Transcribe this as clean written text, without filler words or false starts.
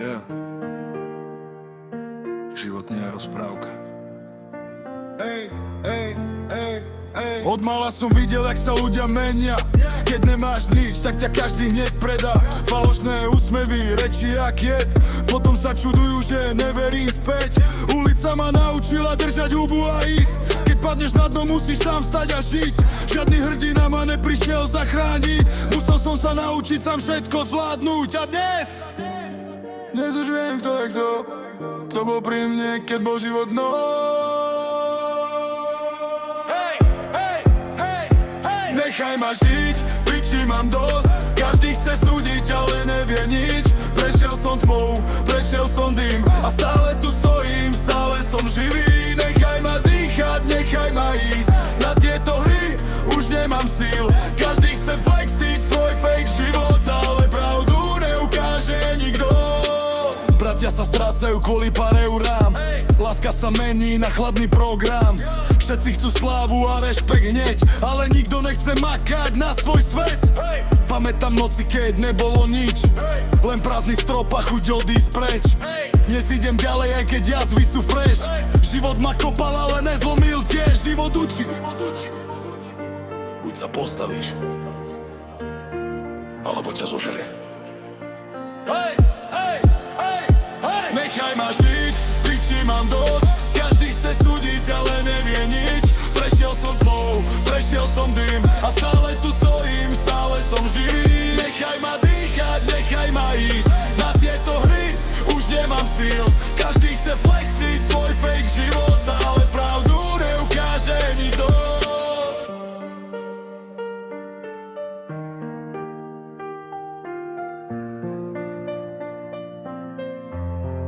Yeah. Život nie je rozprávka. Od mala som videl, jak sa ľudia menia. Keď nemáš nič, tak ťa každý hneď predá. Falošné úsmevy, reči jak jed. Potom sa čudujú, že neverím späť. Ulica ma naučila držať hubu a ísť. Keď padneš na dno, musíš sám stať a žiť. Žiadny hrdina ma neprišiel zachrániť. Musel som sa naučiť sám všetko zvládnuť. A dnes už viem, kto je kto. Kto bol pri mne, keď bol život dno. Nechaj ma žiť, piči mám dosť. Každý chce súdiť, ale nevie nič. Prešiel som tmou, prešiel som dým a stále tu stojím, stále som živý. Nechaj ma dýchať, nechaj ma ísť. Na tieto hry už nemám síl. Každý chce flexiť svoj fake život, ale pravdu neukáže nikto. Bratia sa strácajú kvôli pár eurám. Láska sa mení na chladný program. Všetci chcú slávu a rešpekt hneď, ale nikto nechce makať na svoj svet. Pamätám noci, keď nebolo nič, len prázdny strop a chuť odísť preč. Dnes idem ďalej, aj keď jazvy sú fresh. Život ma kopal, ale nezlomil tiež. Život učí. Buď sa postavíš, alebo ťa zožerie.